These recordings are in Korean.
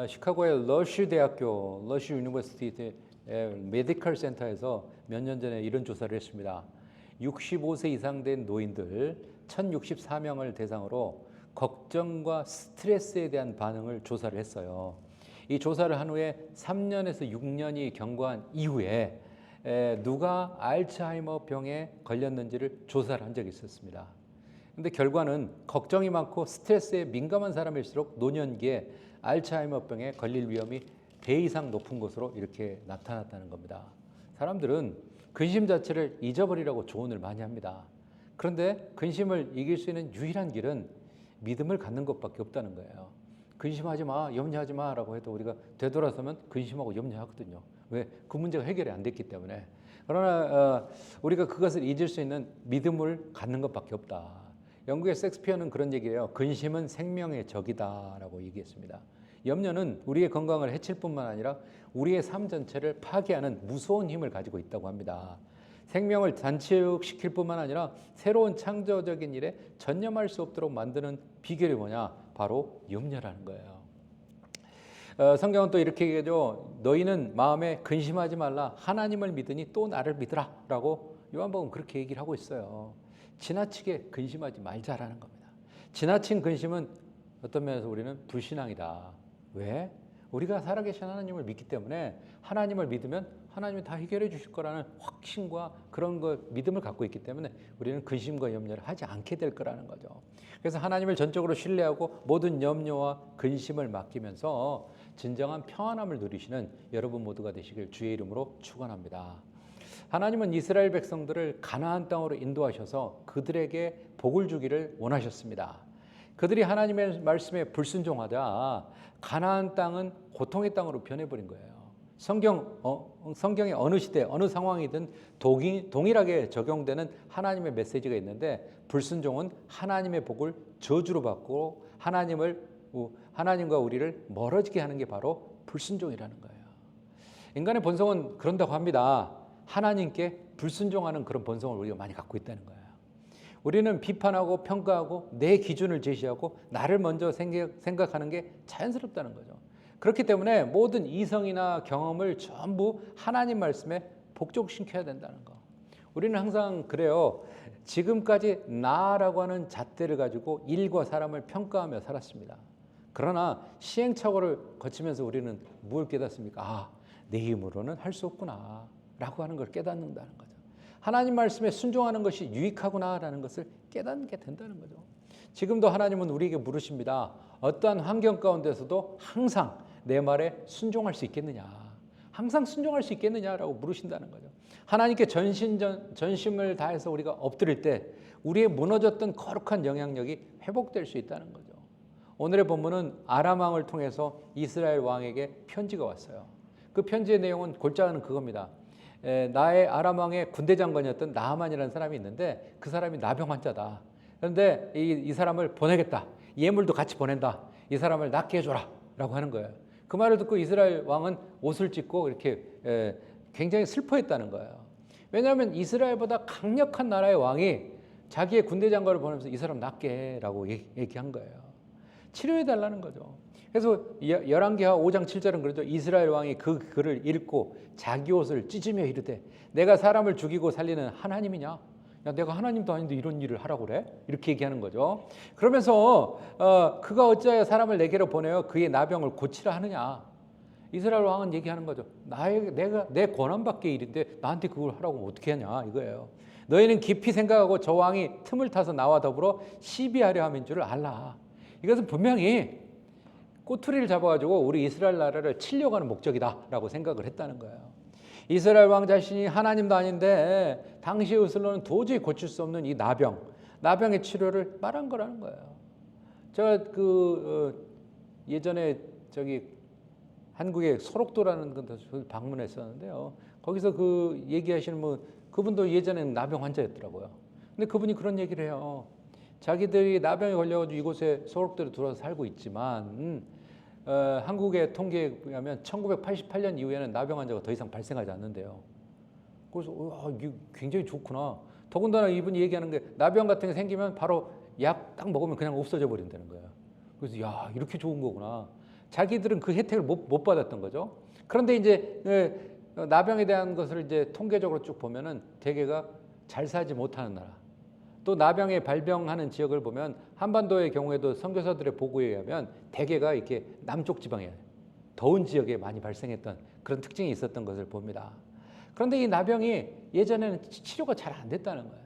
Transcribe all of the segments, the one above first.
시카고의 러쉬 대학교, 러쉬 유니버시티 메디컬 센터에서 몇 년 전에 이런 조사를 했습니다. 65세 이상 된 노인들 1064명을 대상으로 걱정과 스트레스에 대한 반응을 조사를 했어요. 이 조사를 한 후에 3년에서 6년이 경과한 이후에 누가 알츠하이머 병에 걸렸는지를 조사를 한 적이 있었습니다. 근데 결과는 걱정이 많고 스트레스에 민감한 사람일수록 노년기에 알츠하이머병에 걸릴 위험이 배 이상 높은 것으로 이렇게 나타났다는 겁니다. 사람들은 근심 자체를 잊어버리라고 조언을 많이 합니다. 그런데 근심을 이길 수 있는 유일한 길은 믿음을 갖는 것밖에 없다는 거예요. 근심하지 마, 염려하지 마라고 해도 우리가 되돌아서면 근심하고 염려하거든요. 왜? 그 문제가 해결이 안 됐기 때문에. 그러나 우리가 그것을 잊을 수 있는 믿음을 갖는 것밖에 없다. 영국의 섹스피어는 그런 얘기예요. 근심은 생명의 적이다라고 얘기했습니다. 염려는 우리의 건강을 해칠 뿐만 아니라 우리의 삶 전체를 파괴하는 무서운 힘을 가지고 있다고 합니다. 생명을 단축시킬 뿐만 아니라 새로운 창조적인 일에 전념할 수 없도록 만드는 비결이 뭐냐? 바로 염려라는 거예요. 성경은 또 이렇게 얘기하죠. 너희는 마음에 근심하지 말라. 하나님을 믿으니 또 나를 믿으라 라고 요한복음 그렇게 얘기를 하고 있어요. 지나치게 근심하지 말자라는 겁니다. 지나친 근심은 어떤 면에서 우리는 불신앙이다. 왜? 우리가 살아계신 하나님을 믿기 때문에 하나님을 믿으면 하나님이 다 해결해 주실 거라는 확신과 그런 믿음을 갖고 있기 때문에 우리는 근심과 염려를 하지 않게 될 거라는 거죠. 그래서 하나님을 전적으로 신뢰하고 모든 염려와 근심을 맡기면서 진정한 평안함을 누리시는 여러분 모두가 되시길 주의 이름으로 축원합니다. 하나님은 이스라엘 백성들을 가나안 땅으로 인도하셔서 그들에게 복을 주기를 원하셨습니다. 그들이 하나님의 말씀에 불순종하자 가나안 땅은 고통의 땅으로 변해버린 거예요. 성경의 어느 시대, 어느 상황이든 동일하게 적용되는 하나님의 메시지가 있는데 불순종은 하나님의 복을 저주로 받고 하나님과 우리를 멀어지게 하는 게 바로 불순종이라는 거예요. 인간의 본성은 그런다고 합니다. 하나님께 불순종하는 그런 본성을 우리가 많이 갖고 있다는 거예요. 우리는 비판하고 평가하고 내 기준을 제시하고 나를 먼저 생각하는 게 자연스럽다는 거죠. 그렇기 때문에 모든 이성이나 경험을 전부 하나님 말씀에 복종시켜야 된다는 거. 우리는 항상 그래요. 지금까지 나라고 하는 잣대를 가지고 일과 사람을 평가하며 살았습니다. 그러나 시행착오를 거치면서 우리는 뭘 깨닫습니까? 내 힘으로는 할 수 없구나 라고 하는 걸 깨닫는다는 거죠. 하나님 말씀에 순종하는 것이 유익하구나라는 것을 깨닫는 게 된다는 거죠. 지금도 하나님은 우리에게 물으십니다. 어떠한 환경 가운데서도 항상 내 말에 순종할 수 있겠느냐, 항상 순종할 수 있겠느냐라고 물으신다는 거죠. 하나님께 전심을 다해서 우리가 엎드릴 때 우리의 무너졌던 거룩한 영향력이 회복될 수 있다는 거죠. 오늘의 본문은 아람 왕을 통해서 이스라엘 왕에게 편지가 왔어요. 그 편지의 내용은 골자는 그겁니다. 나의 아람 왕의 군대 장관이었던 나하만이라는 사람이 있는데 그 사람이 나병 환자다. 그런데 이 사람을 보내겠다. 예물도 같이 보낸다. 이 사람을 낫게 해줘라 라고 하는 거예요. 그 말을 듣고 이스라엘 왕은 옷을 찢고 이렇게 굉장히 슬퍼했다는 거예요. 왜냐하면 이스라엘보다 강력한 나라의 왕이 자기의 군대 장관을 보내면서 이 사람 낫게 해라고 얘기한 거예요. 치료해달라는 거죠. 그래서 열왕기하 5장 7절은 그러죠. 이스라엘 왕이 그 글을 읽고 자기 옷을 찢으며 이르되 내가 사람을 죽이고 살리는 하나님이냐? 야, 내가 하나님도 아닌데 이런 일을 하라고 그래? 이렇게 얘기하는 거죠. 그러면서 그가 어찌하여 사람을 내게로 보내어 그의 나병을 고치라 하느냐? 이스라엘 왕은 얘기하는 거죠. 내가 내 권한 밖의 일인데 나한테 그걸 하라고 어떻게 하냐 이거예요. 너희는 깊이 생각하고 저 왕이 틈을 타서 나와 더불어 시비하려 함인 줄을 알라. 이것은 분명히 꼬투리를 잡아가지고 우리 이스라엘 나라를 치려고 하는 목적이다라고 생각을 했다는 거예요. 이스라엘 왕 자신이 하나님도 아닌데 당시의 의술로는 도저히 고칠 수 없는 이 나병의 치료를 말한 거라는 거예요. 제가 예전에 한국의 소록도라는 곳을 방문했었는데요. 거기서 그 얘기하시는 그분도 예전에는 나병 환자였더라고요. 근데 그분이 그런 얘기를 해요. 자기들이 나병에 걸려가지고 이곳에 소록도로 들어와서 살고 있지만 한국의 통계에 의하면 1988년 이후에는 나병 환자가 더 이상 발생하지 않는데요. 그래서 이게 굉장히 좋구나. 더군다나 이분이 얘기하는 게 나병 같은 게 생기면 바로 약 딱 먹으면 그냥 없어져 버린다는 거예요. 그래서 야 이렇게 좋은 거구나. 자기들은 그 혜택을 못 받았던 거죠. 그런데 이제 나병에 대한 것을 이제 통계적으로 쭉 보면은 대개가 잘 살지 못하는 나라. 또 나병에 발병하는 지역을 보면 한반도의 경우에도 선교사들의 보고에 의하면 대개가 이렇게 남쪽 지방에 더운 지역에 많이 발생했던 그런 특징이 있었던 것을 봅니다. 그런데 이 나병이 예전에는 치료가 잘 안 됐다는 거예요.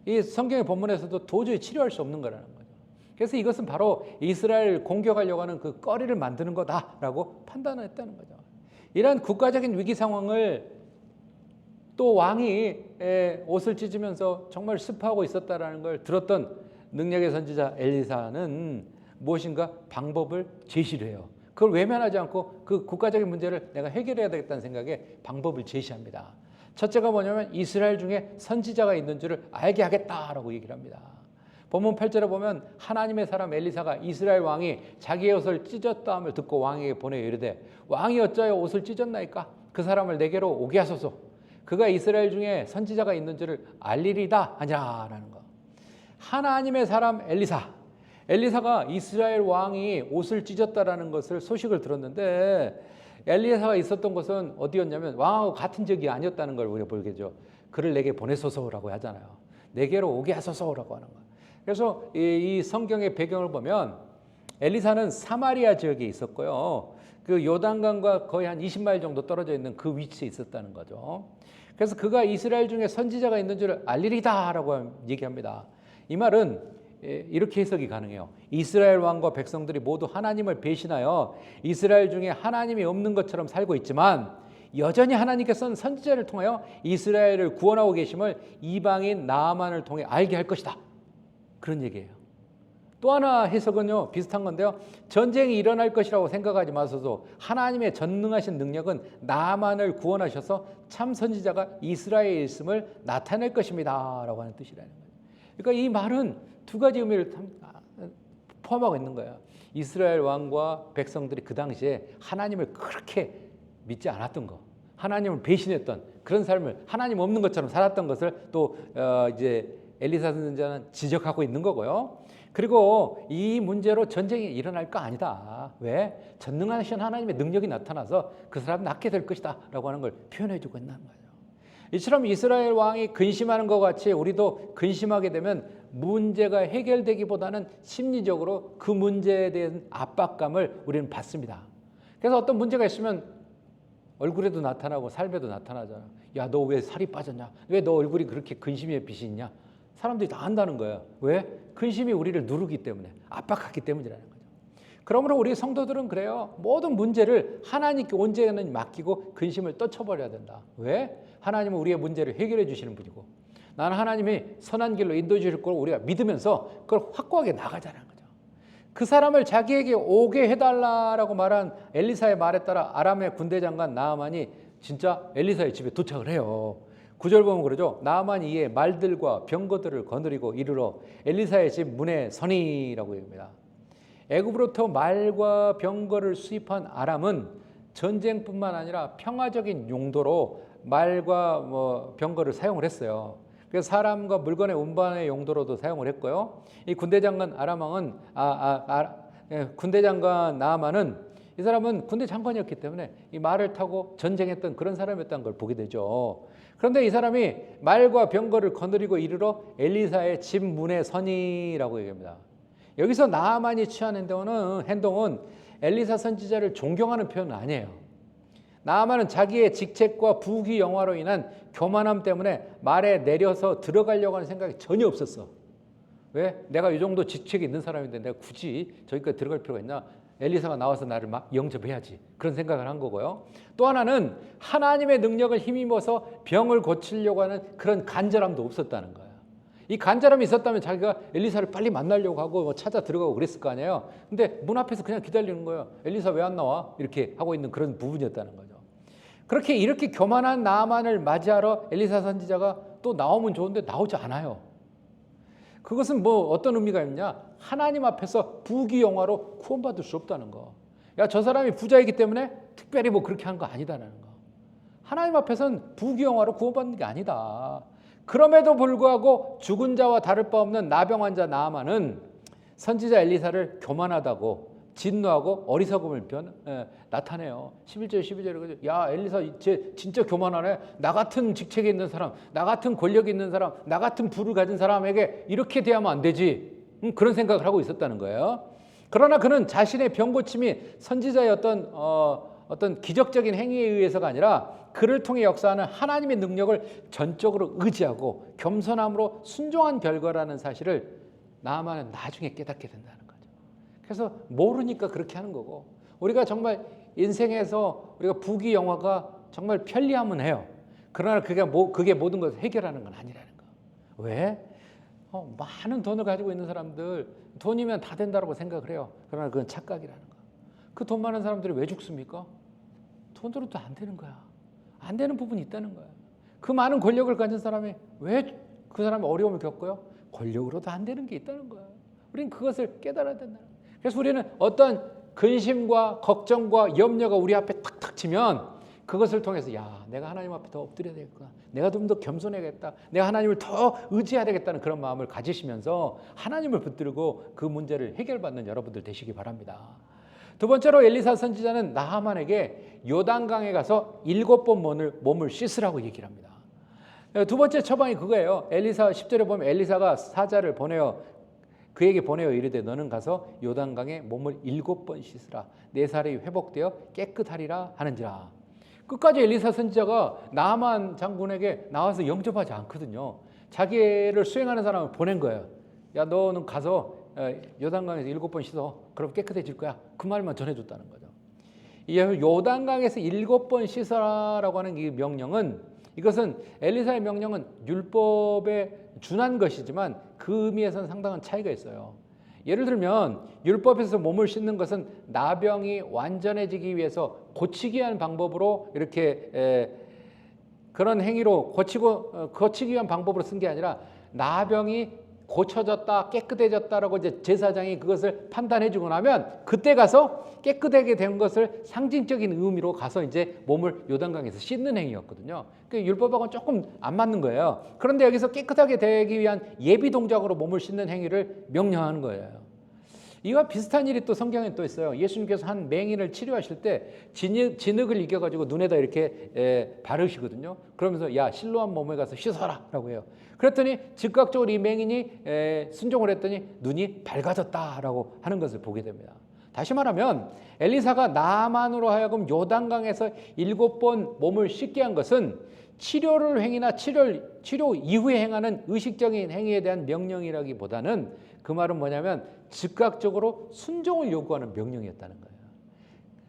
이 성경의 본문에서도 도저히 치료할 수 없는 거라는 거죠. 그래서 이것은 바로 이스라엘 공격하려고 하는 그 꺼리를 만드는 거다라고 판단을 했다는 거죠. 이런 국가적인 위기 상황을 또 왕이 옷을 찢으면서 정말 슬퍼하고 있었다라는 걸 들었던 능력의 선지자 엘리사는 무엇인가 방법을 제시를 해요. 그걸 외면하지 않고 그 국가적인 문제를 내가 해결해야 되겠다는 생각에 방법을 제시합니다. 첫째가 뭐냐면 이스라엘 중에 선지자가 있는 줄을 알게 하겠다라고 얘기를 합니다. 본문 8절에 보면 하나님의 사람 엘리사가 이스라엘 왕이 자기의 옷을 찢었다함을 듣고 왕에게 보내 이르되 왕이 어찌하여 옷을 찢었나이까? 그 사람을 내게로 오게 하소서. 그가 이스라엘 중에 선지자가 있는 줄을 알리리다 하니라라는 거. 하나님의 사람 엘리사가 이스라엘 왕이 옷을 찢었다라는 것을 소식을 들었는데 엘리사가 있었던 곳은 어디였냐면 왕하고 같은 지역이 아니었다는 걸 우리가 보겠죠. 그를 내게 보내소서라고 하잖아요. 내게로 오게 하소서라고 하는 거예요. 그래서 이 성경의 배경을 보면 엘리사는 사마리아 지역에 있었고요. 그 요단강과 거의 한 20마일 정도 떨어져 있는 그 위치에 있었다는 거죠. 그래서 그가 이스라엘 중에 선지자가 있는 줄 알리리다라고 얘기합니다. 이 말은 이렇게 해석이 가능해요. 이스라엘 왕과 백성들이 모두 하나님을 배신하여 이스라엘 중에 하나님이 없는 것처럼 살고 있지만 여전히 하나님께서는 선지자를 통하여 이스라엘을 구원하고 계심을 이방인 나아만을 통해 알게 할 것이다. 그런 얘기예요. 또 하나 해석은요, 비슷한 건데요. 전쟁이 일어날 것이라고 생각하지 마소서 하나님의 전능하신 능력은 나아만을 구원하셔서 참 선지자가 이스라엘에 있음을 나타낼 것입니다. 라고 하는 뜻이라는 거예요. 그러니까 이 말은 두 가지 의미를 포함하고 있는 거예요. 이스라엘 왕과 백성들이 그 당시에 하나님을 그렇게 믿지 않았던 거, 하나님을 배신했던 그런 삶을 하나님 없는 것처럼 살았던 것을 또 이제 엘리사 선지자는 지적하고 있는 거고요. 그리고 이 문제로 전쟁이 일어날 거 아니다. 왜? 전능하신 하나님의 능력이 나타나서 그 사람 낫게 될 것이다 라고 하는 걸 표현해 주고 있는 거예요. 이처럼 이스라엘 왕이 근심하는 것 같이 우리도 근심하게 되면 문제가 해결되기보다는 심리적으로 그 문제에 대한 압박감을 우리는 받습니다. 그래서 어떤 문제가 있으면 얼굴에도 나타나고 삶에도 나타나잖아. 야, 너 왜 살이 빠졌냐? 왜 너 얼굴이 그렇게 근심의 빛이 있냐? 사람들이 다 안다는 거예요. 왜? 근심이 우리를 누르기 때문에, 압박하기 때문이라는 거죠. 그러므로 우리 성도들은 그래요. 모든 문제를 하나님께 온전히 맡기고 근심을 떨쳐버려야 된다. 왜? 하나님은 우리의 문제를 해결해 주시는 분이고 나는 하나님이 선한 길로 인도해 주실 걸 우리가 믿으면서 그걸 확고하게 나가자는 거죠. 그 사람을 자기에게 오게 해달라고 말한 엘리사의 말에 따라 아람의 군대 장관 나아만이 진짜 엘리사의 집에 도착을 해요. 9절 보면 그러죠. 나아만이 이에 말들과 병거들을 거느리고 이르러 엘리사의 집 문에 서니라고 얘기합니다. 애굽으로부터 말과 병거를 수입한 아람은 전쟁뿐만 아니라 평화적인 용도로 말과 병거를 사용을 했어요. 그래서 사람과 물건의 운반의 용도로도 사용을 했고요. 이 군대 장관 아람왕은 군대 장관 나아만은 이 사람은 군대 장관이었기 때문에 이 말을 타고 전쟁했던 그런 사람이었다는 걸 보게 되죠. 그런데 이 사람이 말과 병거를 거느리고 이르러 엘리사의 집 문에 서니라고 얘기합니다. 여기서 나아만이 취하는 행동은 엘리사 선지자를 존경하는 표현은 아니에요. 나아만은 자기의 직책과 부귀 영화로 인한 교만함 때문에 말에 내려서 들어가려고 하는 생각이 전혀 없었어. 왜? 내가 이 정도 직책이 있는 사람인데 내가 굳이 저기까지 들어갈 필요가 있나? 엘리사가 나와서 나를 막 영접해야지. 그런 생각을 한 거고요. 또 하나는 하나님의 능력을 힘입어서 병을 고치려고 하는 그런 간절함도 없었다는 거예요. 이 간절함이 있었다면 자기가 엘리사를 빨리 만나려고 하고 찾아 들어가고 그랬을 거 아니에요. 근데 문 앞에서 그냥 기다리는 거예요. 엘리사 왜 안 나와? 이렇게 하고 있는 그런 부분이었다는 거죠. 이렇게 교만한 나아만을 맞이하러 엘리사 선지자가 또 나오면 좋은데 나오지 않아요. 그것은 어떤 의미가 있냐? 하나님 앞에서 부귀영화로 구원받을 수 없다는 거. 야, 저 사람이 부자이기 때문에 특별히 그렇게 한 거 아니다라는 거. 하나님 앞에서는 부귀영화로 구원받는 게 아니다. 그럼에도 불구하고 죽은 자와 다를 바 없는 나병 환자 나아만은 선지자 엘리사를 교만하다고 진노하고 어리석음을 나타내요. 11절 12절에 야 엘리사 쟤 진짜 교만하네. 나 같은 직책에 있는 사람, 나 같은 권력이 있는 사람, 나 같은 부를 가진 사람에게 이렇게 대하면 안 되지. 그런 생각을 하고 있었다는 거예요. 그러나 그는 자신의 병고침이 선지자의 어떤 기적적인 행위에 의해서가 아니라 그를 통해 역사하는 하나님의 능력을 전적으로 의지하고 겸손함으로 순종한 결과라는 사실을 나아만은 나중에 깨닫게 된다는 거죠. 그래서 모르니까 그렇게 하는 거고, 우리가 정말 인생에서 우리가 부귀 영화가 정말 편리하면 해요. 그러나 그게 모든 것을 해결하는 건 아니라는 거. 왜? 많은 돈을 가지고 있는 사람들 돈이면 다 된다고 생각을 해요. 그러나 그건 착각이라는 거. 그 돈 많은 사람들이 왜 죽습니까? 돈으로도 안 되는 거야. 안 되는 부분이 있다는 거야. 그 많은 권력을 가진 사람이 왜 그 사람이 어려움을 겪어요? 권력으로도 안 되는 게 있다는 거야. 우리는 그것을 깨달아야 된다. 그래서 우리는 어떤 근심과 걱정과 염려가 우리 앞에 탁탁 치면 그것을 통해서 야 내가 하나님 앞에 더 엎드려야 되겠구나. 내가 좀 더 겸손해야겠다. 내가 하나님을 더 의지해야 되겠다는 그런 마음을 가지시면서 하나님을 붙들고 그 문제를 해결받는 여러분들 되시기 바랍니다. 두 번째로 엘리사 선지자는 나하만에게 요단강에 가서 7번 몸을 씻으라고 얘기를 합니다. 두 번째 처방이 그거예요. 엘리사 10절에 보면 엘리사가 사자를 그에게 보내어 이르되 너는 가서 요단강에 몸을 7번 씻으라. 내 살이 회복되어 깨끗하리라 하는지라. 끝까지 엘리사 선지자가 나하만 장군에게 나와서 영접하지 않거든요. 자기를 수행하는 사람을 보낸 거예요. 야 너는 가서 요단강에서 7번 씻어. 그럼 깨끗해질 거야. 그 말만 전해줬다는 거죠. 이 요단강에서 7번 씻어라라고 하는 이 명령은, 이것은 엘리사의 명령은 율법에 준한 것이지만 그 의미에서는 상당한 차이가 있어요. 예를 들면 율법에서 몸을 씻는 것은 나병이 완전해지기 위해서 고치기 위한 방법으로 이렇게 그런 행위로 고치기 위한 방법으로 쓴 게 아니라 나병이 고쳐졌다, 깨끗해졌다라고 이제 제사장이 그것을 판단해주고 나면 그때 가서 깨끗하게 된 것을 상징적인 의미로 가서 이제 몸을 요단강에서 씻는 행위였거든요. 그 율법하고는 조금 안 맞는 거예요. 그런데 여기서 깨끗하게 되기 위한 예비 동작으로 몸을 씻는 행위를 명령하는 거예요. 이와 비슷한 일이 또 성경에 또 있어요. 예수님께서 한 맹인을 치료하실 때 진흙을 이겨가지고 눈에다 이렇게 바르시거든요. 그러면서 야 실로암 몸에 가서 씻어라 라고 해요. 그랬더니 즉각적으로 이 맹인이 순종을 했더니 눈이 밝아졌다라고 하는 것을 보게 됩니다. 다시 말하면 엘리사가 나아만으로 하여금 요단강에서 7번 몸을 씻게 한 것은 치료를 행위나 치료 이후에 행하는 의식적인 행위에 대한 명령이라기보다는 그 말은 뭐냐면 즉각적으로 순종을 요구하는 명령이었다는 거예요.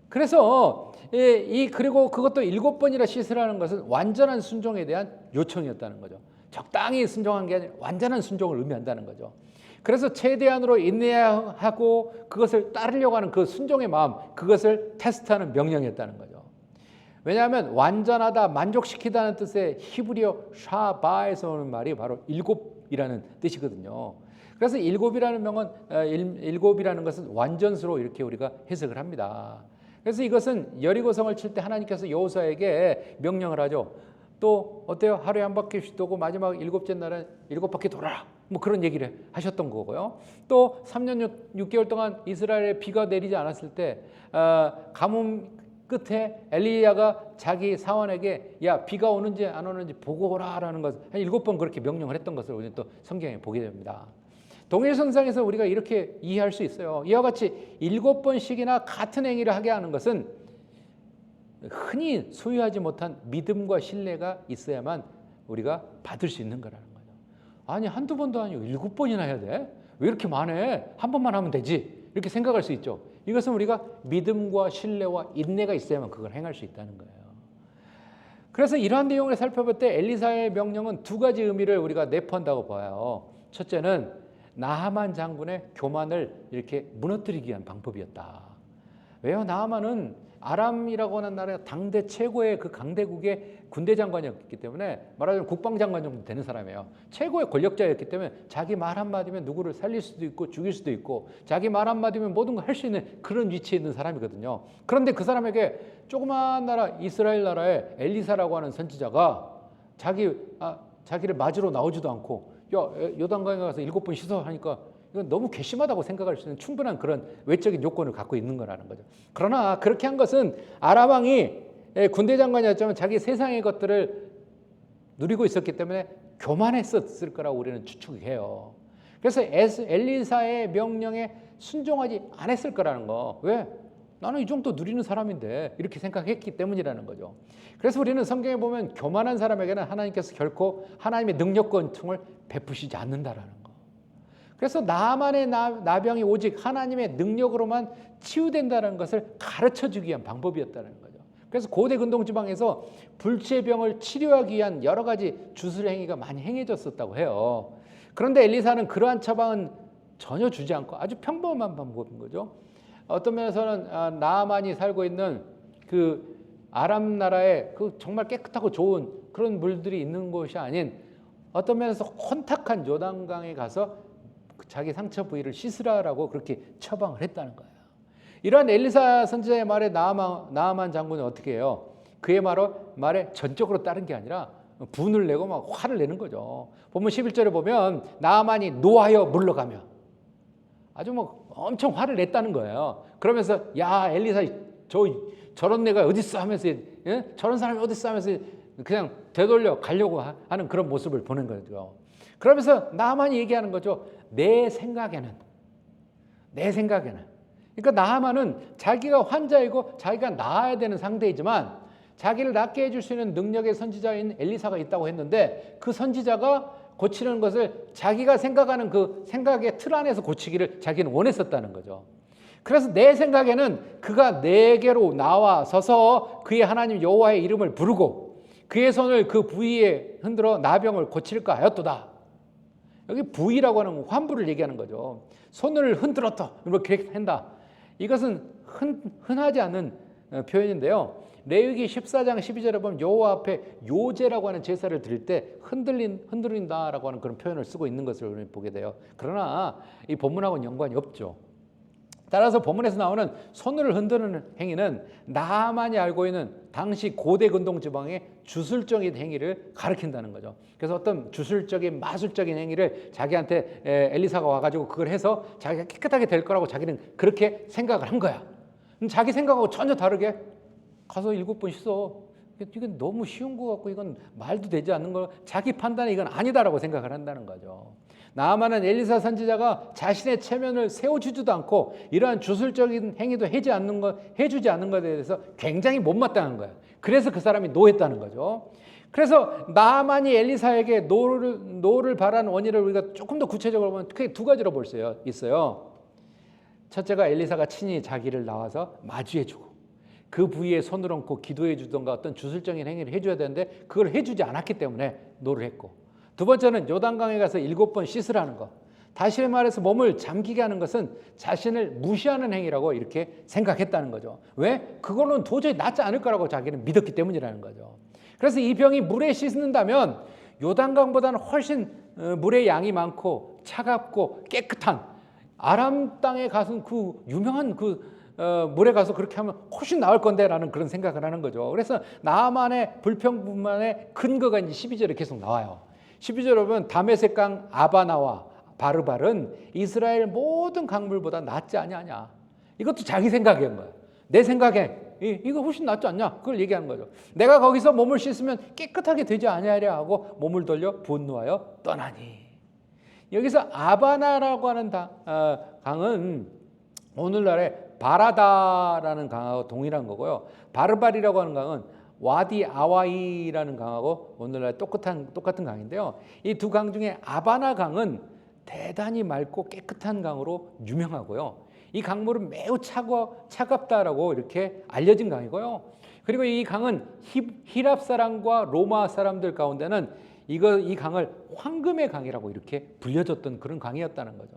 그래서 그리고 그것도 7번이나 씻으라는 것은 완전한 순종에 대한 요청이었다는 거죠. 적당히 순종한 게 아니라 완전한 순종을 의미한다는 거죠. 그래서 최대한으로 인내하고 그것을 따르려고 하는 그 순종의 마음, 그것을 테스트하는 명령이었다는 거죠. 왜냐하면 완전하다, 만족시키다는 뜻의 히브리어 샤바에서 오는 말이 바로 7이라는 뜻이거든요. 그래서 7이라는 것은 완전수로 이렇게 우리가 해석을 합니다. 그래서 이것은 여리고성을 칠 때 하나님께서 여호수아에게 명령을 하죠. 또 어때요? 하루에 한 바퀴씩 도고 마지막 7째 날은 7바퀴 돌아라. 뭐 그런 얘기를 하셨던 거고요. 또 3년 6개월 동안 이스라엘에 비가 내리지 않았을 때 가뭄 끝에 엘리야가 자기 사원에게 야 비가 오는지 안 오는지 보고 오라라는 것을 한 7번 그렇게 명령을 했던 것을 우리는 또 성경에 보게 됩니다. 동일선상에서 우리가 이렇게 이해할 수 있어요. 이와 같이 7번씩이나 같은 행위를 하게 하는 것은 흔히 소유하지 못한 믿음과 신뢰가 있어야만 우리가 받을 수 있는 거라는 거죠. 아니 한두 번도 아니고 7번이나 해야 돼? 왜 이렇게 많아? 한 번만 하면 되지. 이렇게 생각할 수 있죠. 이것은 우리가 믿음과 신뢰와 인내가 있어야만 그걸 행할 수 있다는 거예요. 그래서 이러한 내용을 살펴볼 때 엘리사의 명령은 두 가지 의미를 우리가 내포한다고 봐요. 첫째는 나하만 장군의 교만을 이렇게 무너뜨리기 위한 방법이었다. 왜요? 나하만은 아람이라고 하는 나라의 당대 최고의 그 강대국의 군대 장관이었기 때문에 말하자면 국방장관 정도 되는 사람이에요. 최고의 권력자였기 때문에 자기 말 한마디면 누구를 살릴 수도 있고 죽일 수도 있고 자기 말 한마디면 모든 걸 할 수 있는 그런 위치에 있는 사람이거든요. 그런데 그 사람에게 조그마한 나라 이스라엘 나라의 엘리사라고 하는 선지자가 자기를 맞으러 나오지도 않고 야 요단강에 가서 7번 씻어 하니까 이건 너무 괘씸하다고 생각할 수 있는 충분한 그런 외적인 요건을 갖고 있는 거라는 거죠. 그러나 그렇게 한 것은 아람 왕이 군대 장관이었지만 자기 세상의 것들을 누리고 있었기 때문에 교만했었을 거라고 우리는 추측해요. 그래서 엘리사의 명령에 순종하지 않았을 거라는 거. 왜? 나는 이 정도 누리는 사람인데 이렇게 생각했기 때문이라는 거죠. 그래서 우리는 성경에 보면 교만한 사람에게는 하나님께서 결코 하나님의 능력과 은총을 베푸시지 않는다라는 거. 그래서 나만의 나병이 오직 하나님의 능력으로만 치유된다는 것을 가르쳐주기 위한 방법이었다는 거죠. 그래서 고대 근동지방에서 불치의 병을 치료하기 위한 여러 가지 주술 행위가 많이 행해졌었다고 해요. 그런데 엘리사는 그러한 처방은 전혀 주지 않고 아주 평범한 방법인 거죠. 어떤 면에서는 나아만이 살고 있는 그 아람 나라에 그 정말 깨끗하고 좋은 그런 물들이 있는 곳이 아닌 어떤 면에서 혼탁한 요단강에 가서 자기 상처 부위를 씻으라라고 그렇게 처방을 했다는 거예요. 이러한 엘리사 선지자의 말에 나아만 장군은 어떻게 해요? 그의 말에 전적으로 따른 게 아니라 분을 내고 막 화를 내는 거죠. 보면 11절에 보면 나아만이 노하여 물러가며 아주 뭐 엄청 화를 냈다는 거예요. 그러면서 야 엘리사 저런 애가 어딨어 하면서 저런 사람이 어딨어 하면서 그냥 되돌려 가려고 하는 그런 모습을 보는 거죠. 그러면서 나아만이 얘기하는 거죠. 내 생각에는 그러니까 나아만은 자기가 환자이고 자기가 나아야 되는 상대이지만 자기를 낫게 해줄 수 있는 능력의 선지자인 엘리사가 있다고 했는데 그 선지자가 고치는 것을 자기가 생각하는 그 생각의 틀 안에서 고치기를 자기는 원했었다는 거죠. 그래서 내 생각에는 그가 내게로 나와 서서 그의 하나님 여호와의 이름을 부르고 그의 손을 그 부위에 흔들어 나병을 고칠까 하였도다. 여기 부위라고 하는 환부를 얘기하는 거죠. 손을 흔들었다. 이렇게 한다. 이것은 흔하지 않은 표현인데요. 레위기 14장 12절에 보면 여호와 앞에 요제라고 하는 제사를 드릴 때 흔들린다라고 하는 그런 표현을 쓰고 있는 것을 우리는 보게 돼요. 그러나 이 본문하고는 연관이 없죠. 따라서 본문에서 나오는 손을 흔드는 행위는 나만이 알고 있는 당시 고대 근동 지방의 주술적인 행위를 가리킨다는 거죠. 그래서 어떤 주술적인 마술적인 행위를 자기한테 엘리사가 와가지고 그걸 해서 자기가 깨끗하게 될 거라고 자기는 그렇게 생각을 한 거야. 자기 생각하고 전혀 다르게 가서 7번 씻어. 이건 너무 쉬운 거 같고 이건 말도 되지 않는 거 자기 판단에 이건 아니다라고 생각을 한다는 거죠. 나아만은 엘리사 선지자가 자신의 체면을 세워주지도 않고 이러한 주술적인 행위도 해주지 않는 것에 대해서 굉장히 못마땅한 거예요. 그래서 그 사람이 노했다는 거죠. 그래서 나아만이 엘리사에게 노를 바란 원인을 우리가 조금 더 구체적으로 보면 크게 두 가지로 볼 수 있어요. 첫째가 엘리사가 친히 자기를 나와서 마주해주고 그 부위에 손을 얹고 기도해 주던가 어떤 주술적인 행위를 해줘야 되는데 그걸 해주지 않았기 때문에 노를 했고, 두 번째는 요단강에 가서 7번 씻으라는 것. 다시 말해서 몸을 잠기게 하는 것은 자신을 무시하는 행위라고 이렇게 생각했다는 거죠. 왜? 그거는 도저히 낫지 않을 거라고 자기는 믿었기 때문이라는 거죠. 그래서 이 병이 물에 씻는다면 요단강보다는 훨씬 물의 양이 많고 차갑고 깨끗한 아람 땅에 가서 그 유명한 물에 가서 그렇게 하면 훨씬 나을 건데 라는 그런 생각을 하는 거죠. 그래서 나아만의 불평분만의 근거가 이제 12절에 계속 나와요. 12절에 보면 다메섹 강 아바나와 바르발은 이스라엘 모든 강물보다 낫지 아니하냐. 이것도 자기 생각인 거예요. 내 생각에 이거 훨씬 낫지 않냐. 그걸 얘기하는 거죠. 내가 거기서 몸을 씻으면 깨끗하게 되지 아니하랴 하고 몸을 돌려 분노하여 떠나니. 여기서 아바나라고 하는 강은 오늘날의 바라다라는 강하고 동일한 거고요. 바르발이라고 하는 강은 와디 아와이라는 강하고 오늘날 똑같은 강인데요. 이 두 강 중에 아바나 강은 대단히 맑고 깨끗한 강으로 유명하고요. 이 강물은 매우 차갑다라고 이렇게 알려진 강이고요. 그리고 이 강은 히랍 사람과 로마 사람들 가운데는 이 강을 황금의 강이라고 이렇게 불려졌던 그런 강이었다는 거죠.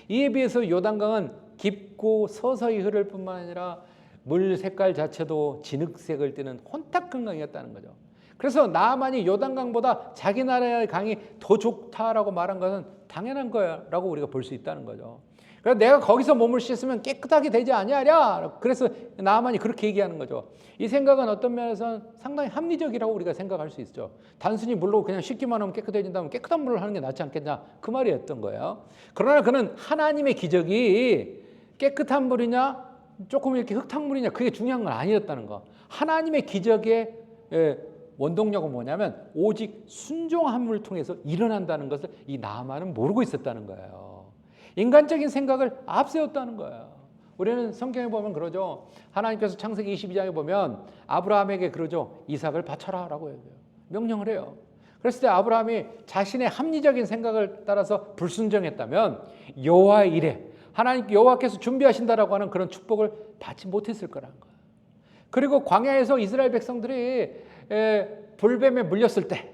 이에 비해서 요단강은 깊고 서서히 흐를 뿐만 아니라 물 색깔 자체도 진흙색을 띠는 혼탁한 강이었다는 거죠. 그래서 나아만이 요단강보다 자기 나라의 강이 더 좋다라고 말한 것은 당연한 거라고 우리가 볼 수 있다는 거죠. 그래서 내가 거기서 몸을 씻으면 깨끗하게 되지 아니하랴. 그래서 나아만이 그렇게 얘기하는 거죠. 이 생각은 어떤 면에서는 상당히 합리적이라고 우리가 생각할 수 있죠. 단순히 물로 그냥 씻기만 하면 깨끗해진다면 깨끗한 물로 하는 게 낫지 않겠냐, 그 말이었던 거예요. 그러나 그는 하나님의 기적이 깨끗한 물이냐 조금 이렇게 흙탕물이냐 그게 중요한 건 아니었다는 거. 하나님의 기적의 원동력은 뭐냐면 오직 순종함을 통해서 일어난다는 것을 이 나아만은 모르고 있었다는 거예요. 인간적인 생각을 앞세웠다는 거예요. 우리는 성경에 보면 그러죠. 하나님께서 창세기 22장에 보면 아브라함에게 그러죠. 이삭을 바쳐라 라고 얘기해요. 명령을 해요. 그랬을 때 아브라함이 자신의 합리적인 생각을 따라서 불순종했다면 여호와의 일에 하나님 여호와께서 준비하신다라고 하는 그런 축복을 받지 못했을 거라는 거예요. 그리고 광야에서 이스라엘 백성들이 불뱀에 물렸을 때,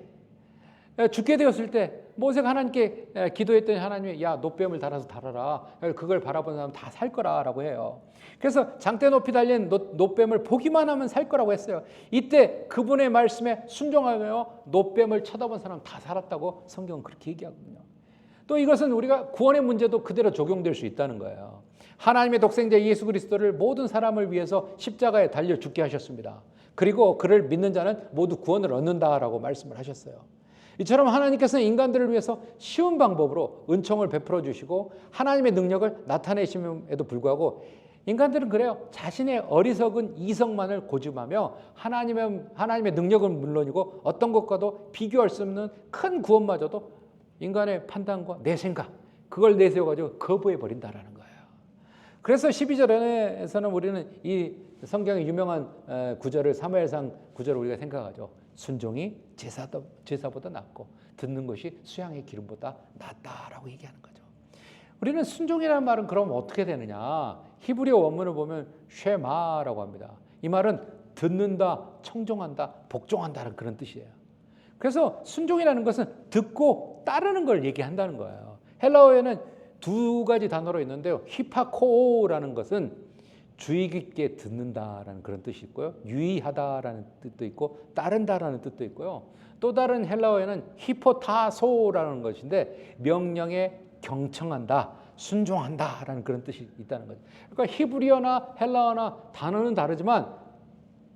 죽게 되었을 때 모세가 하나님께 기도했더니 하나님이 야 놋뱀을 달아서 달아라. 그걸 바라보는 사람 다 살 거라고 해요. 그래서 장대 높이 달린 놋뱀을 보기만 하면 살 거라고 했어요. 이때 그분의 말씀에 순종하며 놋뱀을 쳐다본 사람 다 살았다고 성경은 그렇게 얘기하거든요. 또 이것은 우리가 구원의 문제도 그대로 적용될 수 있다는 거예요. 하나님의 독생자 예수 그리스도를 모든 사람을 위해서 십자가에 달려 죽게 하셨습니다. 그리고 그를 믿는 자는 모두 구원을 얻는다라고 말씀을 하셨어요. 이처럼 하나님께서는 인간들을 위해서 쉬운 방법으로 은총을 베풀어 주시고 하나님의 능력을 나타내심에도 불구하고 인간들은 그래요. 자신의 어리석은 이성만을 고집하며 하나님의 능력은 물론이고 어떤 것과도 비교할 수 없는 큰 구원마저도 인간의 판단과 내 생각 그걸 내세워가지고 거부해버린다라는 거예요. 그래서 12절에서는 우리는 이 성경의 유명한 구절을 사무엘상 구절을 우리가 생각하죠. 순종이 제사보다 낫고 듣는 것이 수양의 기름보다 낫다라고 얘기하는 거죠. 우리는 순종이라는 말은 그럼 어떻게 되느냐? 히브리어 원문을 보면 쉐마라고 합니다. 이 말은 듣는다, 청종한다, 복종한다는 그런 뜻이에요. 그래서 순종이라는 것은 듣고 따르는 걸 얘기한다는 거예요. 헬라어에는 두 가지 단어로 있는데요. 히파코라는 것은 주의 깊게 듣는다라는 그런 뜻이 있고요. 유의하다라는 뜻도 있고 따른다라는 뜻도 있고요. 또 다른 헬라어에는 히포타소라는 것인데 명령에 경청한다, 순종한다라는 그런 뜻이 있다는 거죠. 그러니까 히브리어나 헬라어나 단어는 다르지만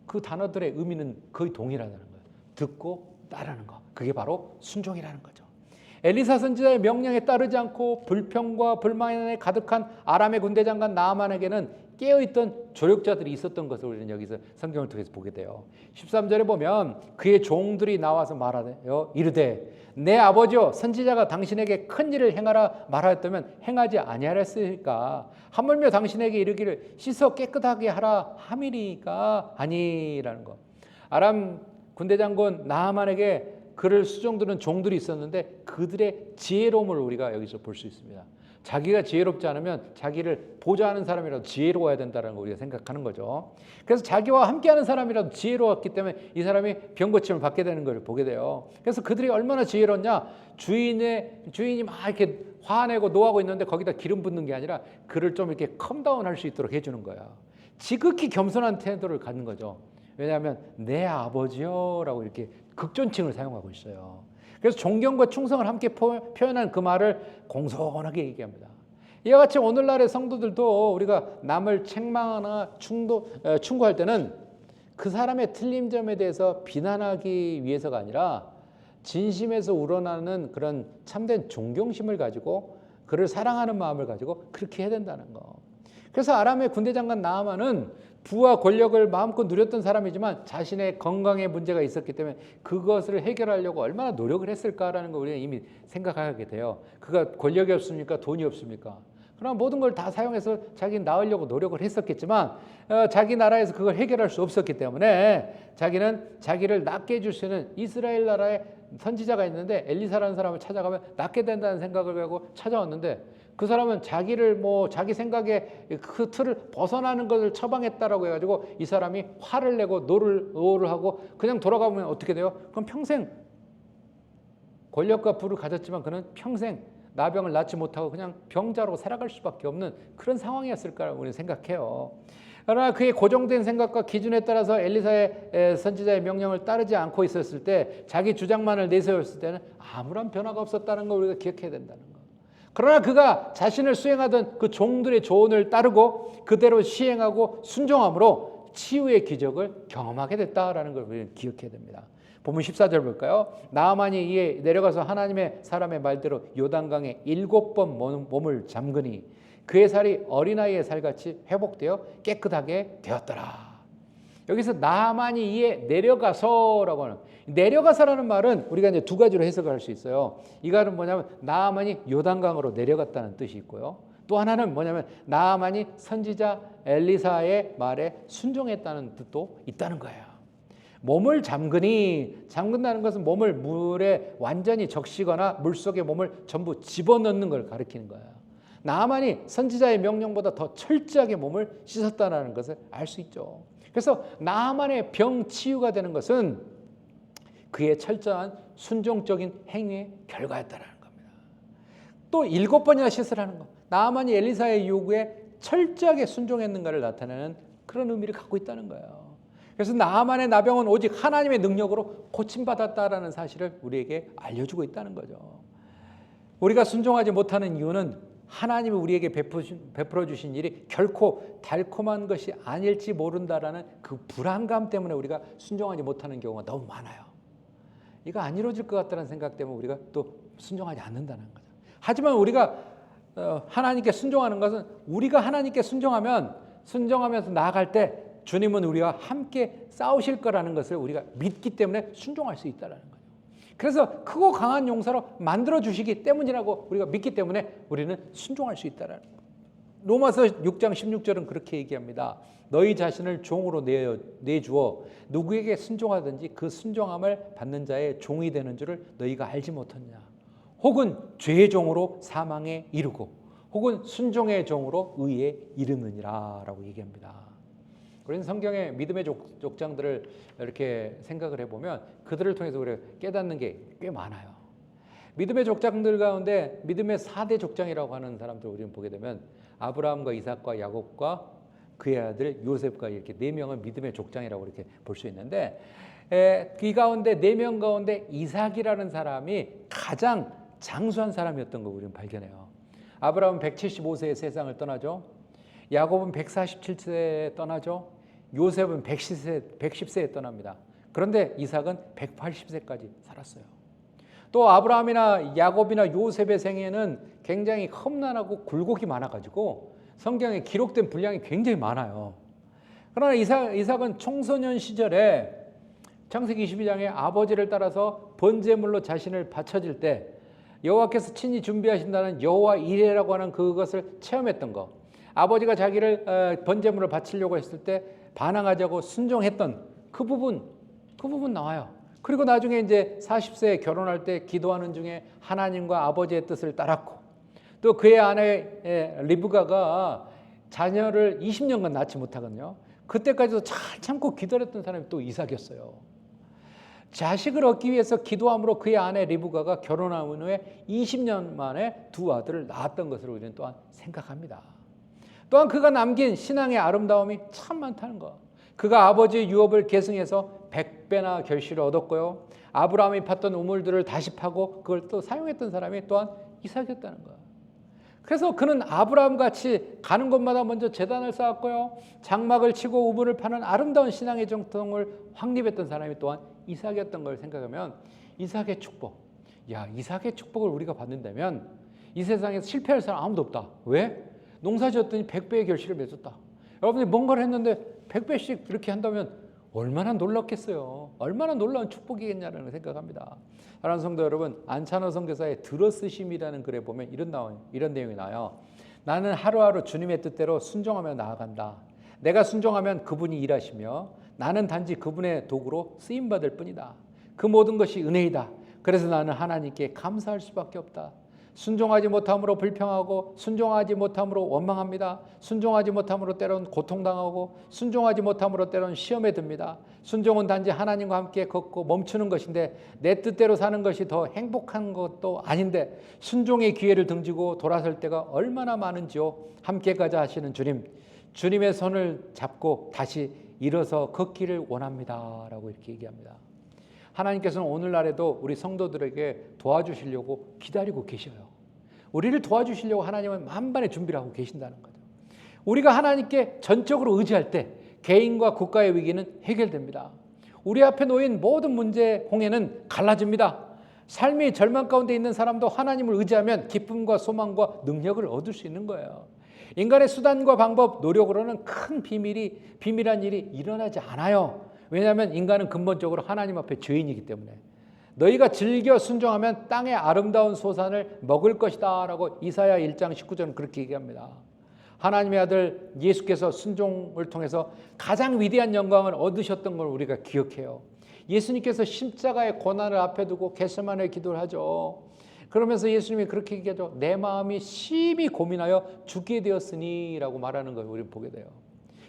그 단어들의 의미는 거의 동일하다는 거예요. 듣고 따르는 거. 그게 바로 순종이라는 거죠. 엘리사 선지자의 명령에 따르지 않고 불평과 불만에 가득한 아람의 군대 장관 나아만에게는 깨어있던 조력자들이 있었던 것을 우리는 여기서 성경을 통해서 보게 돼요. 13절에 보면 그의 종들이 나와서 말하여 이르되 내 아버지여 선지자가 당신에게 큰 일을 행하라 말하였다면 행하지 아니하였으니까 하물며 당신에게 이르기를 씻어 깨끗하게 하라 함이니까 아니라는 것. 아람 군대 장군 나아만에게 그를 수종드는 종들이 있었는데 그들의 지혜로움을 우리가 여기서 볼 수 있습니다. 자기가 지혜롭지 않으면 자기를 보좌하는 사람이라도 지혜로워야 된다는 걸 우리가 생각하는 거죠. 그래서 자기와 함께하는 사람이라도 지혜로웠기 때문에 이 사람이 병고침을 받게 되는 걸 보게 돼요. 그래서 그들이 얼마나 지혜롭냐? 주인이 막 이렇게 화내고 노하고 있는데 거기다 기름 붓는 게 아니라 그를 좀 이렇게 컴다운할 수 있도록 해주는 거야. 지극히 겸손한 태도를 갖는 거죠. 왜냐하면 내 아버지요라고 이렇게 극존칭을 사용하고 있어요. 그래서 존경과 충성을 함께 표현한 그 말을 공손하게 얘기합니다. 이와 같이 오늘날의 성도들도 우리가 남을 책망하나 충고할 때는 그 사람의 틀린 점에 대해서 비난하기 위해서가 아니라 진심에서 우러나는 그런 참된 존경심을 가지고 그를 사랑하는 마음을 가지고 그렇게 해야 된다는 거. 그래서 아람의 군대 장관 나아만은 부와 권력을 마음껏 누렸던 사람이지만 자신의 건강에 문제가 있었기 때문에 그것을 해결하려고 얼마나 노력을 했을까라는 걸 우리는 이미 생각하게 돼요. 그가 권력이 없습니까? 돈이 없습니까? 그럼 모든 걸 다 사용해서 자기는 나으려고 노력을 했었겠지만 자기 나라에서 그걸 해결할 수 없었기 때문에 자기는 자기를 낫게 해줄 수 있는 이스라엘 나라에 선지자가 있는데 엘리사라는 사람을 찾아가면 낫게 된다는 생각을 하고 찾아왔는데 그 사람은 자기를 자기 생각에 그 틀을 벗어나는 것을 처방했다라고 해가지고 이 사람이 화를 내고 노를 하고 그냥 돌아가면 어떻게 돼요? 그럼 평생 권력과 부를 가졌지만 그는 평생 나병을 낫지 못하고 그냥 병자로 살아갈 수밖에 없는 그런 상황이었을 거라고 우리는 생각해요. 그러나 그의 고정된 생각과 기준에 따라서 엘리사의 선지자의 명령을 따르지 않고 있었을 때 자기 주장만을 내세웠을 때는 아무런 변화가 없었다는 걸 우리가 기억해야 된다는 거. 그러나 그가 자신을 수행하던 그 종들의 조언을 따르고 그대로 시행하고 순종함으로 치유의 기적을 경험하게 됐다라는 걸 우리는 기억해야 됩니다. 본문 14절 볼까요? 나아만이 이에 내려가서 하나님의 사람의 말대로 요단강에 7번 몸을 잠그니 그의 살이 어린아이의 살같이 회복되어 깨끗하게 되었더라. 여기서 나아만이 이에 내려가서라고 하는, 내려가서라는 말은 우리가 이제 두 가지로 해석할 수 있어요. 이거는 뭐냐면 나아만이 요단강으로 내려갔다는 뜻이 있고요. 또 하나는 뭐냐면 나아만이 선지자 엘리사의 말에 순종했다는 뜻도 있다는 거예요. 몸을 잠그니, 잠근다는 것은 몸을 물에 완전히 적시거나 물속에 몸을 전부 집어넣는 걸 가리키는 거예요. 나아만이 선지자의 명령보다 더 철저하게 몸을 씻었다는 것을 알 수 있죠. 그래서 나아만의 병 치유가 되는 것은 그의 철저한 순종적인 행위의 결과였다는 겁니다. 또 7번이나 씻으라는 것. 나아만이 엘리사의 요구에 철저하게 순종했는가를 나타내는 그런 의미를 갖고 있다는 거예요. 그래서 나아만의 나병은 오직 하나님의 능력으로 고침받았다라는 사실을 우리에게 알려주고 있다는 거죠. 우리가 순종하지 못하는 이유는 하나님이 우리에게 베풀어 주신 일이 결코 달콤한 것이 아닐지 모른다라는 그 불안감 때문에 우리가 순종하지 못하는 경우가 너무 많아요. 이거 안 이루어질 것 같다는 생각 때문에 우리가 또 순종하지 않는다는 거죠. 하지만 우리가 하나님께 순종하는 것은 우리가 하나님께 순종하면서 나아갈 때 주님은 우리와 함께 싸우실 거라는 것을 우리가 믿기 때문에 순종할 수 있다는 거예요. 그래서 크고 강한 용사로 만들어 주시기 때문이라고 우리가 믿기 때문에 우리는 순종할 수 있다는 거예요. 로마서 6장 16절은 그렇게 얘기합니다. 너희 자신을 종으로 내주어 누구에게 순종하든지 그 순종함을 받는 자의 종이 되는 줄을 너희가 알지 못하느냐. 혹은 죄의 종으로 사망에 이르고 혹은 순종의 종으로 의에 이르느니라 라고 얘기합니다. 우리는 성경의 믿음의 족장들을 이렇게 생각을 해보면 그들을 통해서 우리가 깨닫는 게 꽤 많아요. 믿음의 족장들 가운데 믿음의 4대 족장이라고 하는 사람들 우리는 보게 되면 아브라함과 이삭과 야곱과 그의 아들 요셉과 이렇게 4명은 믿음의 족장이라고 이렇게 볼 수 있는데 이 가운데 4명 가운데 이삭이라는 사람이 가장 장수한 사람이었던 거 우리는 발견해요. 아브라함은 175세에 세상을 떠나죠. 야곱은 147세에 떠나죠. 요셉은 110세에 떠납니다. 그런데 이삭은 180세까지 살았어요. 또 아브라함이나 야곱이나 요셉의 생애는 굉장히 험난하고 굴곡이 많아가지고 성경에 기록된 분량이 굉장히 많아요. 그러나 이삭은 청소년 시절에 창세기 22장에 아버지를 따라서 번제물로 자신을 바쳐질 때 여호와께서 친히 준비하신다는 여호와 이레라고 하는 그것을 체험했던 것, 아버지가 자기를 번제물을 바치려고 했을 때 반항하자고 순종했던 그 부분 나와요. 그리고 나중에 이제 40세에 결혼할 때 기도하는 중에 하나님과 아버지의 뜻을 따랐고 또 그의 아내 리브가가 자녀를 20년간 낳지 못하거든요. 그때까지도 잘 참고 기다렸던 사람이 또 이삭이었어요. 자식을 얻기 위해서 기도함으로 그의 아내 리브가가 결혼한 후에 20년 만에 2 아들을 낳았던 것을 우리는 또한 생각합니다. 또한 그가 남긴 신앙의 아름다움이 참 많다는 거. 그가 아버지의 유업을 계승해서 100배나 결실을 얻었고요. 아브라함이 팠던 우물들을 다시 파고 그걸 또 사용했던 사람이 또한 이삭이었다는 거예요. 그래서 그는 아브라함같이 가는 곳마다 먼저 제단을 쌓았고요. 장막을 치고 우물을 파는 아름다운 신앙의 정통을 확립했던 사람이 또한 이삭이었던 걸 생각하면 이삭의 축복. 이삭의 축복을 우리가 받는다면 이 세상에서 실패할 사람 아무도 없다. 왜? 농사 지었더니 100배의 결실을 맺었다. 여러분이 뭔가를 했는데 100배씩 이렇게 한다면 얼마나 놀랍겠어요. 얼마나 놀라운 축복이겠냐는 생각합니다. 사랑하는 성도 여러분, 안찬호 선교사의 들어쓰심이라는 글에 보면 이런 내용이 나와요. 나는 하루하루 주님의 뜻대로 순종하며 나아간다. 내가 순종하면 그분이 일하시며 나는 단지 그분의 도구로 쓰임받을 뿐이다. 그 모든 것이 은혜이다. 그래서 나는 하나님께 감사할 수밖에 없다. 순종하지 못함으로 불평하고 순종하지 못함으로 원망합니다. 순종하지 못함으로 때론 고통당하고 순종하지 못함으로 때론 시험에 듭니다. 순종은 단지 하나님과 함께 걷고 멈추는 것인데 내 뜻대로 사는 것이 더 행복한 것도 아닌데 순종의 기회를 등지고 돌아설 때가 얼마나 많은지요. 함께 가자 하시는 주님의 손을 잡고 다시 일어서 걷기를 원합니다. 라고 이렇게 얘기합니다. 하나님께서는 오늘날에도 우리 성도들에게 도와주시려고 기다리고 계셔요. 우리를 도와주시려고 하나님은 만반의 준비를 하고 계신다는 거죠. 우리가 하나님께 전적으로 의지할 때 개인과 국가의 위기는 해결됩니다. 우리 앞에 놓인 모든 문제 홍해는 갈라집니다. 삶이 절망 가운데 있는 사람도 하나님을 의지하면 기쁨과 소망과 능력을 얻을 수 있는 거예요. 인간의 수단과 방법, 노력으로는 큰 비밀한 일이 일어나지 않아요. 왜냐하면 인간은 근본적으로 하나님 앞에 죄인이기 때문에. 너희가 즐겨 순종하면 땅의 아름다운 소산을 먹을 것이다 라고 이사야 1장 19절은 그렇게 얘기합니다. 하나님의 아들 예수께서 순종을 통해서 가장 위대한 영광을 얻으셨던 걸 우리가 기억해요. 예수님께서 십자가의 고난을 앞에 두고 겟세마네 기도를 하죠. 그러면서 예수님이 그렇게 얘기하죠. 내 마음이 심히 고민하여 죽게 되었으니 라고 말하는 걸 우리는 보게 돼요.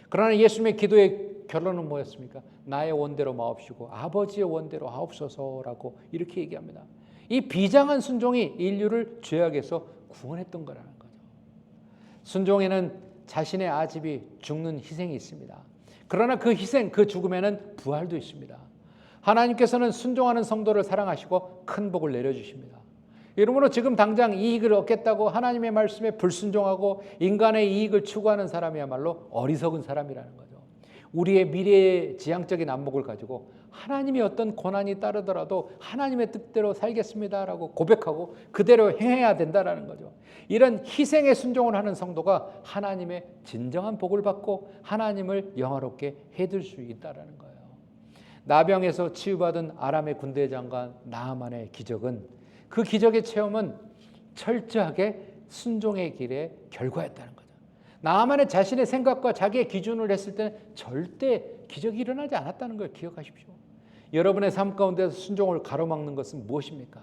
그러나 예수님의 기도의 결론은 뭐였습니까? 나의 원대로 마옵시고 아버지의 원대로 하옵소서라고 이렇게 얘기합니다. 이 비장한 순종이 인류를 죄악에서 구원했던 거라는 거죠. 순종에는 자신의 아집이 죽는 희생이 있습니다. 그러나 그 희생, 그 죽음에는 부활도 있습니다. 하나님께서는 순종하는 성도를 사랑하시고 큰 복을 내려주십니다. 이러므로 지금 당장 이익을 얻겠다고 하나님의 말씀에 불순종하고 인간의 이익을 추구하는 사람이야말로 어리석은 사람이라는 거죠. 우리의 미래의 지향적인 안목을 가지고 하나님의 어떤 고난이 따르더라도 하나님의 뜻대로 살겠습니다라고 고백하고 그대로 행해야 된다라는 거죠. 이런 희생에 순종을 하는 성도가 하나님의 진정한 복을 받고 하나님을 영화롭게 해줄 수 있다라는 거예요. 나병에서 치유받은 아람의 군대 장관 나아만의 기적은 그 기적의 체험은 철저하게 순종의 길의 결과였다는 거죠. 나아만의 자신의 생각과 자기의 기준을 했을 때는 절대 기적이 일어나지 않았다는 걸 기억하십시오. 여러분의 삶 가운데서 순종을 가로막는 것은 무엇입니까?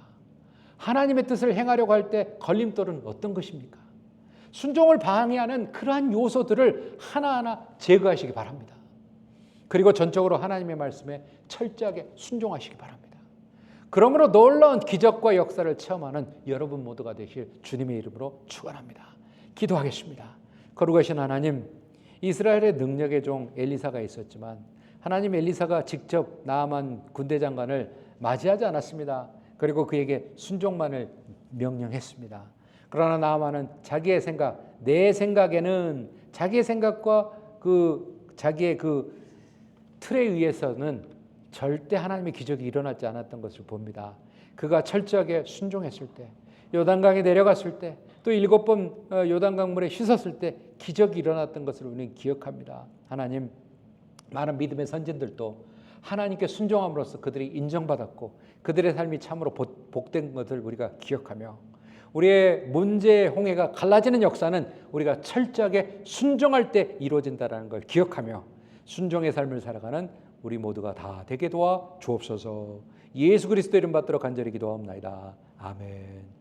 하나님의 뜻을 행하려고 할 때 걸림돌은 어떤 것입니까? 순종을 방해하는 그러한 요소들을 하나하나 제거하시기 바랍니다. 그리고 전적으로 하나님의 말씀에 철저하게 순종하시기 바랍니다. 그러므로 놀라운 기적과 역사를 체험하는 여러분 모두가 되실 주님의 이름으로 축원합니다. 기도하겠습니다. 거룩하신 하나님, 이스라엘의 능력의 종 엘리사가 있었지만 하나님 엘리사가 직접 나아만 군대 장관을 맞이하지 않았습니다. 그리고 그에게 순종만을 명령했습니다. 그러나 나아만은 자기의 생각, 내 생각에는 자기의 생각과 자기의 틀에 의해서는 절대 하나님의 기적이 일어나지 않았던 것을 봅니다. 그가 철저하게 순종했을 때, 요단강에 내려갔을 때, 또 7번 요단강물에 씻었을 때 기적이 일어났던 것을 우리는 기억합니다. 하나님, 많은 믿음의 선진들도 하나님께 순종함으로써 그들이 인정받았고 그들의 삶이 참으로 복된 것을 우리가 기억하며 우리의 문제의 홍해가 갈라지는 역사는 우리가 철저하게 순종할 때 이루어진다는 걸 기억하며 순종의 삶을 살아가는 우리 모두가 다 되게 도와 주옵소서. 예수 그리스도 이름 받들어 간절히 기도하옵나이다. 아멘.